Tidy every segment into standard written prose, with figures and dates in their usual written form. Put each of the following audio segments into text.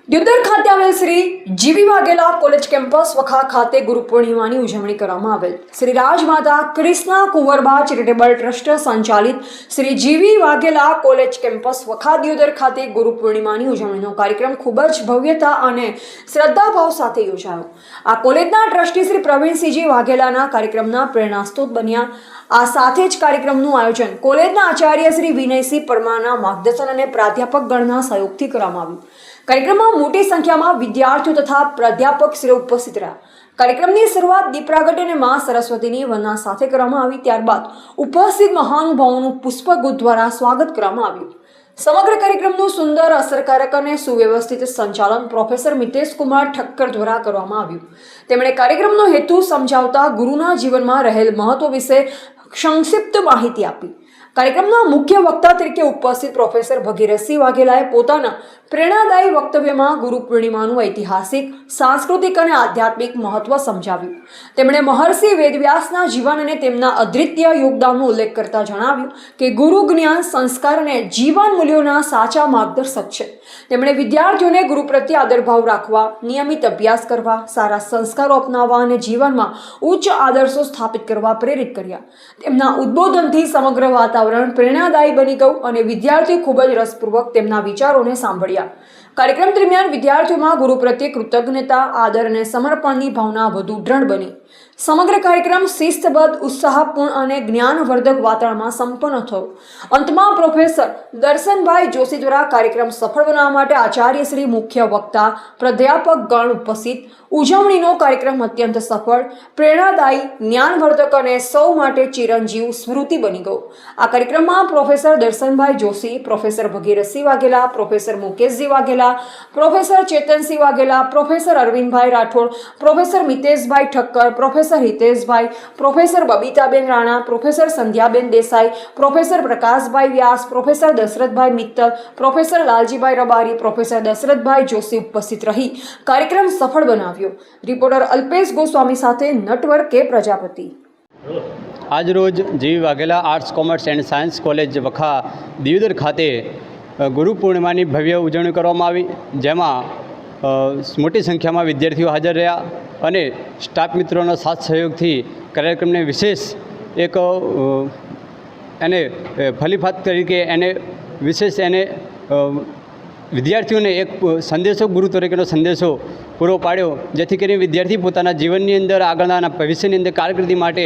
દિયોદર ખાતે આવેલ શ્રી જીવી વાઘેલા કોલેજ કેમ્પસ વખા ખાતે ગુરુ પૂર્ણિમાની ઉજવણી કરવામાં આવેલ શ્રી રાજમાતા ક્રિષ્ના કુંવરબા ચેરિટેબલ ટ્રસ્ટ સંચાલિત શ્રી જીવી વાઘેલા કોલેજ કેમ્પસ વખા દિયોદર ખાતે ગુરુ પૂર્ણિમાની ઉજવણીનો કાર્યક્રમ ખૂબ જ ભવ્યતા અને શ્રદ્ધાભાવ સાથે યોજાયો। આ કોલેજના ટ્રસ્ટી શ્રી પ્રવીણસિંહજી વાઘેલાના કાર્યક્રમના પ્રેરણાસ્ત્રોત બન્યા। આ સાથે જ કાર્યક્રમનું આયોજન કોલેજના આચાર્ય શ્રી વિનયસિંહ પરમારના માર્ગદર્શન અને પ્રાધ્યાપક ગણના સહયોગથી કરવામાં આવ્યું। કાર્યક્રમમાં મોટી સંખ્યામાં વિદ્યાર્થીઓ તથા પ્રાધ્યાપકશ્રીઓ ઉપસ્થિત રહ્યા। કાર્યક્રમની શરૂઆત દીપ પ્રાગટ્ય અને મા સરસ્વતીની વંદના સાથે કરવામાં આવી। ત્યારબાદ ઉપસ્થિત મહાનુભાવોનું પુષ્પગુચ્છ દ્વારા સ્વાગત કરવામાં આવ્યું। સમગ્ર કાર્યક્રમનું સુંદર, અસરકારક અને સુવ્યવસ્થિત સંચાલન પ્રોફેસર મિતેશ કુમાર ઠક્કર દ્વારા કરવામાં આવ્યું। તેમણે કાર્યક્રમનો હેતુ સમજાવતા ગુરુના જીવનમાં રહેલ મહત્વ વિશે સંક્ષિપ્ત માહિતી આપી। કાર્યક્રમના મુખ્ય વક્તા તરીકે ઉપસ્થિત પ્રોફેસર ભગીરથસિંહ વાઘેલાએ પોતાના પ્રેરણાદાયી વક્તવ્યમાં ગુરુ પૂર્ણિમાનું ઐતિહાસિક, સાંસ્કૃતિક અને આધ્યાત્મિક મહત્વ સમજાવ્યું। તેમણે મહર્ષિ વેદવ્યાસના જીવન અને તેમના અદ્વિતીય યોગદાનનો ઉલ્લેખ કરતા જણાવ્યું કે ગુરુ જ્ઞાન, સંસ્કાર અને જીવન મૂલ્યોના સાચા માર્ગદર્શક છે। તેમણે વિદ્યાર્થીઓને ગુરુ પ્રત્યે આદરભાવ રાખવા, નિયમિત અભ્યાસ કરવા, સારા સંસ્કારો અપનાવવા અને જીવનમાં ઉચ્ચ આદર્શો સ્થાપિત કરવા પ્રેરિત કર્યા। તેમના ઉદ્બોધનથી સમગ્ર વાતાવરણ પ્રેરણાદાયી બની ગયું અને વિદ્યાર્થીઓ ખૂબ જ રસપૂર્વક તેમના વિચારોને સાંભળ્યા। કાર્યક્રમ દરમિયાન વિદ્યાર્થીઓમાં ગુરુ પ્રત્યે કૃતજ્ઞતા, આદર અને સમર્પણની ભાવના વધુ દ્રઢ બની। સમગ્ર કાર્યક્રમ શિસ્તબદ્ધ, ઉત્સાહપૂર્ણ અને જ્ઞાનવર્ધક વાતાવરણમાં સંપન્ન થયો। અંતમાં પ્રોફેસર દર્શનભાઈ જોશી દ્વારા કાર્યક્રમ સફળ બનાવવા માટે આચાર્યશ્રી, મુખ્ય વક્તા, પ્રાધ્યાપક ગણ ઉપસ્થિત। ઉજવણીનો કાર્યક્રમ અત્યંત સફળ, પ્રેરણાદાયી, જ્ઞાનવર્ધક અને સૌ માટે ચિરંજીવ સ્મૃતિ બની ગયો। આ કાર્યક્રમમાં professor Darshanbhai Joshi, professor Bhagirathsinh Vaghela, professor Mukeshji Vaghela, professor Chetansinh Vaghela, professor Arvindbhai Rathod, professor Miteshbhai Thakkar, professor Hiteshbhai, professor Babitaben Rana, professor Sandhyaben Desai, professor Prakashbhai Vyas, professor Dashrathbhai Mittal, professor Laljibhai Rabari, professor Dashrathbhai Joshi ઉપસ્થિત રહી કાર્યક્રમ સફળ બનાવ્યો। રિપોર્ટર અલ્પેશ ગોસ્વામી સાથે નટવર કે પ્રજાપતિ। આજરોજ G V Vaghela arts, commerce and science college Vakha Deodar ખાતે ગુરુ પૂર્ણિમાની ભવ્ય ઉજવણી કરવામાં આવી, જેમાં મોટી સંખ્યામાં વિદ્યાર્થીઓ હાજર રહ્યા અને સ્ટાફ મિત્રોનો સાથ સહયોગથી કાર્યક્રમને વિશેષ એક એને ફલીફાત તરીકે એને વિશેષ એને વિદ્યાર્થીઓને એક સંદેશો, ગુરુ તરીકેનો સંદેશો પૂરો પાડ્યો, જેથી કરીને વિદ્યાર્થી પોતાના જીવનની અંદર આગળના ભવિષ્યની અંદર કારકિર્દી માટે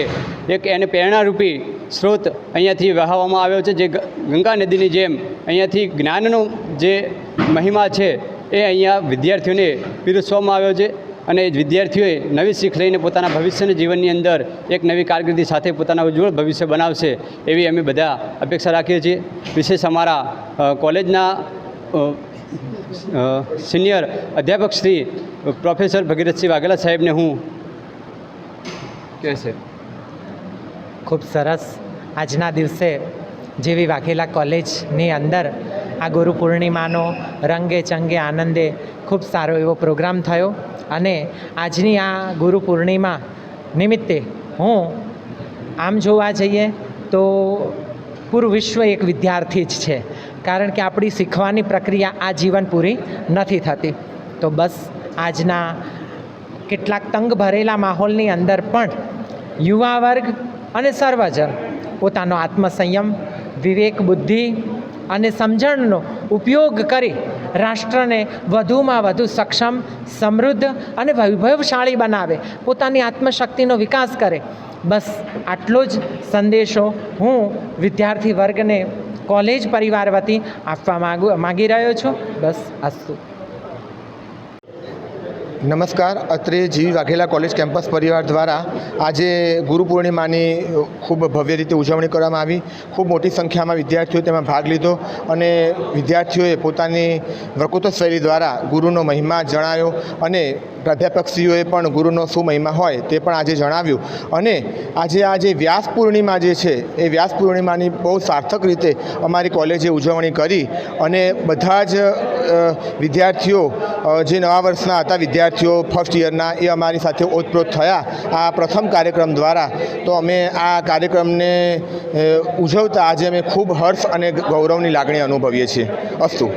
એક એને પ્રેરણારૂપી સ્ત્રોત અહીંયાથી વહાવવામાં આવ્યો છે, જે ગંગા નદીની જેમ અહીંયાથી જ્ઞાનનો જે મહિમા છે એ અહીંયા વિદ્યાર્થીઓને પીરસવામાં આવ્યો છે અને વિદ્યાર્થીઓએ નવી શીખ લઈને પોતાના ભવિષ્યના જીવનની અંદર એક નવી કારકિર્દી સાથે પોતાના ઉજ્જવળ ભવિષ્ય બનાવશે એવી અમે બધા અપેક્ષા રાખીએ છીએ। વિશેષ અમારા કોલેજના સિનિયર અધ્યાપક શ્રી પ્રોફેસર ભગીરથસિંહ વાઘેલા સાહેબને હું કહેશે। ખૂબ સરસ, આજના દિવસે જેવી વાઘેલા કોલેજની અંદર આ ગુરુ પૂર્ણિમાનો રંગે ચંગે આનંદે ખૂબ સારો એવો પ્રોગ્રામ થયો અને આજની આ ગુરુ પૂર્ણિમા નિમિત્તે હું આમ જોવા જઈએ તો પૂરું વિશ્વ એક વિદ્યાર્થી જ છે, કારણ કે આપણી શીખવાની પ્રક્રિયા આ જીવન પૂરી નથી થતી। તો બસ આજના કેટલાક તંગ ભરેલા માહોલની અંદર પણ યુવા વર્ગ અને સર્વજન પોતાનો આત્મસંયમ, વિવેક, બુદ્ધિ અને સમજણનો ઉપયોગ કરી રાષ્ટ્રને વધુમાં વધુ સક્ષમ, સમૃદ્ધ અને વૈભવશાળી બનાવે, પોતાની આત્મશક્તિનો વિકાસ કરે, બસ આટલો જ સંદેશો હું વિદ્યાર્થી વર્ગને કોલેજ પરિવાર વતી આપવા માગી રહ્યો છું। બસ અસ્તુ। નમસ્કાર, અત્રે જીવી વાઘેલા કોલેજ કેમ્પસ પરિવાર દ્વારા આજે ગુરુ પૂર્ણિમાની ખૂબ ભવ્ય રીતે ઉજવણી કરવામાં આવી। ખૂબ મોટી સંખ્યામાં વિદ્યાર્થીઓએ તેમાં ભાગ લીધો અને વિદ્યાર્થીઓએ પોતાની વક્તૃત્વ શૈલી દ્વારા ગુરુનો મહિમા જણાવ્યો અને પ્રાધ્યાપકશ્રીઓએ પણ ગુરુનો શું મહિમા હોય તે પણ આજે જણાવ્યું। અને આજે વ્યાસ પૂર્ણિમા જે છે એ વ્યાસ પૂર્ણિમાની બહુ સાર્થક રીતે અમારી કોલેજે ઉજવણી કરી અને બધા જ વિદ્યાર્થીઓ જે નવા વર્ષના હતા, વિદ્યાર્થીઓ ફર્સ્ટ યરના, એ અમારી સાથે ઓતપ્રોત થયા આ પ્રથમ કાર્યક્રમ દ્વારા। તો અમે આ કાર્યક્રમને ઉજવતા આજે અમે ખૂબ હર્ષ અને ગૌરવની લાગણી અનુભવીએ છીએ। અસ્તુ।